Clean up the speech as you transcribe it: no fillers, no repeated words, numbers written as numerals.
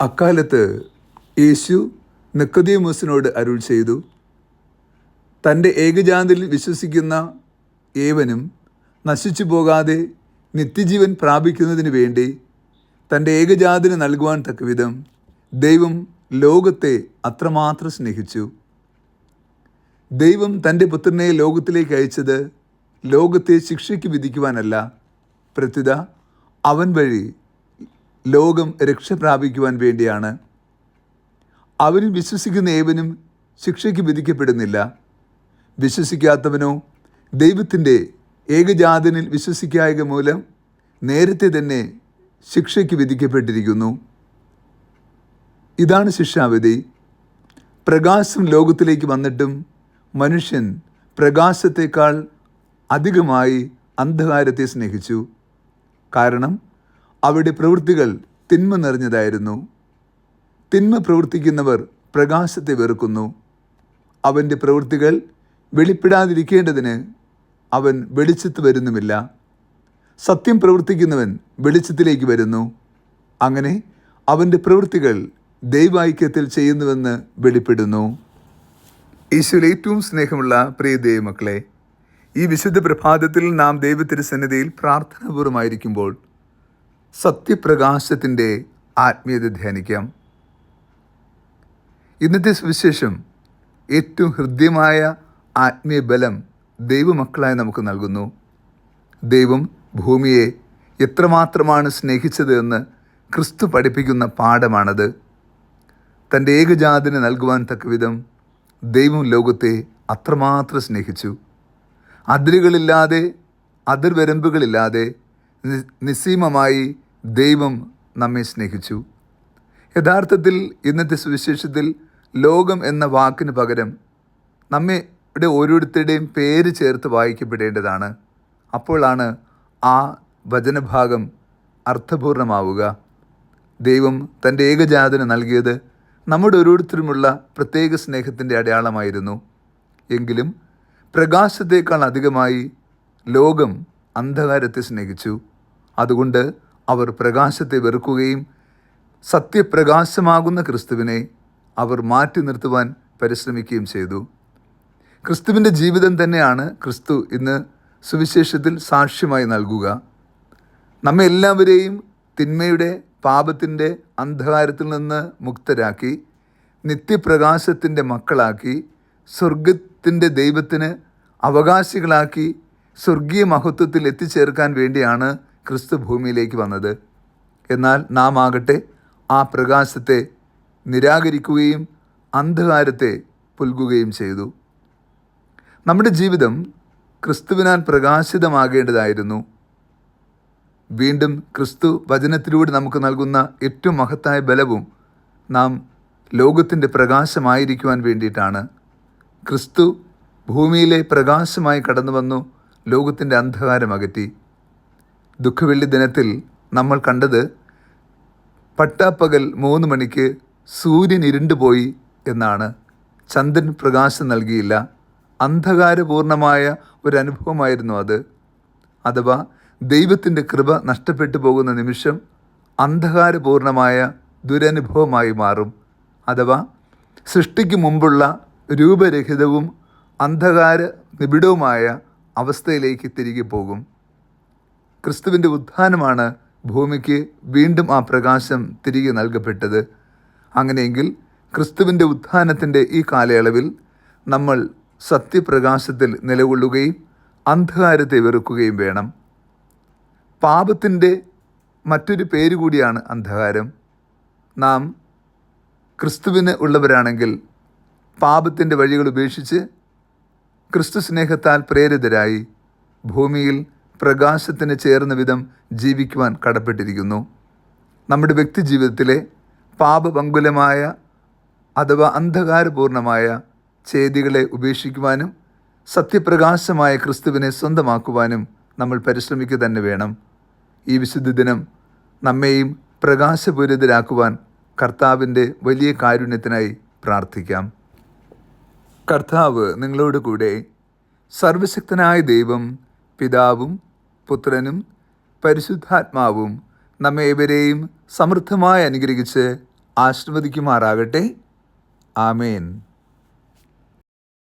അക്കാലത്ത് യേശു നിക്കോദെമോസിനോട് അരുൾ ചെയ്തു, തൻ്റെ ഏകജാതനിൽ വിശ്വസിക്കുന്ന ഏവനും നശിച്ചു പോകാതെ നിത്യജീവൻ പ്രാപിക്കുന്നതിന് വേണ്ടി തൻ്റെ ഏകജാതന് നൽകുവാൻ തക്കവിധം ദൈവം ലോകത്തെ അത്രമാത്രം സ്നേഹിച്ചു. ദൈവം തൻ്റെ പുത്രനെ ലോകത്തിലേക്ക് അയച്ചത് ലോകത്തെ ശിക്ഷയ്ക്ക് വിധിക്കുവാനല്ല, പ്രത്യുത അവൻ വഴി ലോകം രക്ഷ പ്രാപിക്കുവാൻ വേണ്ടിയാണ്. അവനിൽ വിശ്വസിക്കുന്ന ഏവനും ശിക്ഷയ്ക്ക് വിധിക്കപ്പെടുന്നില്ല. വിശ്വസിക്കാത്തവനോ ദൈവത്തിൻ്റെ ഏകജാതനിൽ വിശ്വസിക്കായക മൂലം നേരത്തെ തന്നെ ശിക്ഷയ്ക്ക് വിധിക്കപ്പെട്ടിരിക്കുന്നു. ഇതാണ് ശിക്ഷാവിധി. പ്രകാശം ലോകത്തിലേക്ക് വന്നിട്ടും മനുഷ്യൻ പ്രകാശത്തേക്കാൾ അധികമായി അന്ധകാരത്തെ സ്നേഹിച്ചു. കാരണം അവരുടെ പ്രവൃത്തികൾ തിന്മ നിറഞ്ഞതായിരുന്നു. തിന്മ പ്രവർത്തിക്കുന്നവർ പ്രകാശത്തെ വെറുക്കുന്നു. അവൻ്റെ പ്രവൃത്തികൾ വെളിപ്പെടാതിരിക്കേണ്ടതിന് അവൻ വെളിച്ചത്ത് വരുന്നുമില്ല. സത്യം പ്രവർത്തിക്കുന്നവൻ വെളിച്ചത്തിലേക്ക് വരുന്നു. അങ്ങനെ അവൻ്റെ പ്രവൃത്തികൾ ദൈവൈക്യത്തിൽ ചെയ്യുന്നുവെന്ന് വെളിപ്പെടുന്നു. ഈശോയിൽ ഏറ്റവും സ്നേഹമുള്ള പ്രിയ ദൈവമക്കളെ, ഈ വിശുദ്ധ പ്രഭാതത്തിൽ നാം ദൈവത്തിരുസന്നിധിയിൽ പ്രാർത്ഥനാപൂർവമായിരിക്കുമ്പോൾ സത്യപ്രകാശത്തിൻ്റെ ആത്മീയത ധ്യാനിക്കാം. ഇന്നത്തെ സുവിശേഷം ഏറ്റവും ഹൃദ്യമായ ആത്മീയ ബലം ദൈവമക്കളായി നമുക്ക് നൽകുന്നു. ദൈവം ഭൂമിയെ എത്രമാത്രമാണ് സ്നേഹിച്ചത് എന്ന് ക്രിസ്തു പഠിപ്പിക്കുന്ന പാഠമാണത്. തൻ്റെ ഏകജാതന് നൽകുവാൻ തക്കവിധം ദൈവം ലോകത്തെ അത്രമാത്രം സ്നേഹിച്ചു. അതിരുകളില്ലാതെ, അതിർവരമ്പുകളില്ലാതെ നിസ്സീമമായി ദൈവം നമ്മെ സ്നേഹിച്ചു. യഥാർത്ഥത്തിൽ ഇന്നത്തെ സുവിശേഷത്തിൽ ലോകം എന്ന വാക്കിന് പകരം നമ്മയുടെ ഓരോരുത്തരുടെയും പേര് ചേർത്ത് വായിക്കപ്പെടേണ്ടതാണ്. അപ്പോഴാണ് ആ വചനഭാഗം അർത്ഥപൂർണമാവുക. ദൈവം തൻ്റെ ഏകജാതന് നൽകിയത് നമ്മുടെ ഓരോരുത്തരുമുള്ള പ്രത്യേക സ്നേഹത്തിൻ്റെ അടയാളമായിരുന്നു. എങ്കിലും പ്രകാശത്തേക്കാൾ അധികമായി ലോകം അന്ധകാരത്തെ സ്നേഹിച്ചു. അതുകൊണ്ട് അവർ പ്രകാശത്തെ വെറുക്കുകയും സത്യപ്രകാശമാകുന്ന ക്രിസ്തുവിനെ അവർ മാറ്റി നിർത്തുവാൻ പരിശ്രമിക്കുകയും ചെയ്തു. ക്രിസ്തുവിൻ്റെ ജീവിതം തന്നെയാണ് ക്രിസ്തു ഇന്ന് സുവിശേഷത്തിൽ സാക്ഷ്യമായി നൽകുക. നമ്മെ എല്ലാവരെയും തിന്മയുടെ, പാപത്തിൻ്റെ അന്ധകാരത്തിൽ നിന്ന് മുക്തരാക്കി നിത്യപ്രകാശത്തിൻ്റെ മക്കളാക്കി സ്വർഗത്തിൻ്റെ ദൈവത്തിന് അവകാശികളാക്കി സ്വർഗീയ മഹത്വത്തിൽ എത്തിച്ചേർക്കാൻ വേണ്ടിയാണ് ക്രിസ്തു ഭൂമിയിലേക്ക് വന്നത്. എന്നാൽ നാം ആകട്ടെ ആ പ്രകാശത്തെ നിരാകരിക്കുകയും അന്ധകാരത്തെ പുൽകുകയും ചെയ്തു. നമ്മുടെ ജീവിതം ക്രിസ്തുവിനാൽ പ്രകാശിതമാകേണ്ടതായിരുന്നു. വീണ്ടും ക്രിസ്തു വചനത്തിലൂടെ നമുക്ക് നൽകുന്ന ഏറ്റവും മഹത്തായ ബലവും നാം ലോകത്തിൻ്റെ പ്രകാശമായിരിക്കുവാൻ വേണ്ടിയിട്ടാണ്. ക്രിസ്തു ഭൂമിയിലെ പ്രകാശമായി കടന്നു വന്നു ലോകത്തിൻ്റെ അന്ധകാരം അകറ്റി. ദുഃഖവെള്ളി ദിനത്തിൽ നമ്മൾ കണ്ടത് പട്ടാപ്പകൽ 3 മണിക്ക് സൂര്യൻ ഇരുണ്ടുപോയി എന്നാണ്. ചന്ദ്രൻ പ്രകാശം നൽകിയില്ല. അന്ധകാരപൂർണമായ ഒരനുഭവമായിരുന്നു അത്. അഥവാ ദൈവത്തിൻ്റെ കൃപ നഷ്ടപ്പെട്ടു പോകുന്ന നിമിഷം അന്ധകാരപൂർണമായ ദുരനുഭവമായി മാറും. അഥവാ സൃഷ്ടിക്ക് മുമ്പുള്ള രൂപരഹിതവും അന്ധകാര നിബിഡവുമായ അവസ്ഥയിലേക്ക് തിരികെ പോകും. ക്രിസ്തുവിൻ്റെ ഉത്ഥാനമാണ് ഭൂമിക്ക് വീണ്ടും ആ പ്രകാശം തിരികെ നൽകപ്പെട്ടത്. അങ്ങനെയെങ്കിൽ ക്രിസ്തുവിൻ്റെ ഉത്ഥാനത്തിൻ്റെ ഈ കാലയളവിൽ നമ്മൾ സത്യപ്രകാശത്തിൽ നിലകൊള്ളുകയും അന്ധകാരത്തെ വെറുക്കുകയും വേണം. പാപത്തിൻ്റെ മറ്റൊരു പേര് കൂടിയാണ് അന്ധകാരം. നാം ക്രിസ്തുവിന് ഉള്ളവരാണെങ്കിൽ പാപത്തിൻ്റെ വഴികൾ ഉപേക്ഷിച്ച് ക്രിസ്തു സ്നേഹത്താൽ പ്രേരിതരായി ഭൂമിയിൽ പ്രകാശത്തിന് ചേർന്ന വിധം ജീവിക്കുവാൻ കടപ്പെട്ടിരിക്കുന്നു. നമ്മുടെ വ്യക്തി ജീവിതത്തിലെ പാപപങ്കുലമായ അഥവാ അന്ധകാരപൂർണമായ ചെയ്തികളെ ഉപേക്ഷിക്കുവാനും സത്യപ്രകാശമായ ക്രിസ്തുവിനെ സ്വന്തമാക്കുവാനും നമ്മൾ പരിശ്രമിക്കുക തന്നെ വേണം. ഈ വിശുദ്ധ ദിനം നമ്മെയും പ്രകാശപൂരിതരാക്കുവാൻ കർത്താവിൻ്റെ വലിയ കാരുണ്യത്തിനായി പ്രാർത്ഥിക്കാം. കർത്താവ് നിങ്ങളോട് കൂടെ. സർവശക്തനായ ദൈവം പിതാവും പുത്രനും പരിശുദ്ധാത്മാവും നമ്മെ ഏവരെയും സമൃദ്ധമായി അനുഗ്രഹിച്ച് ആശീർവദിക്കുമാറാകട്ടെ. ആമേൻ.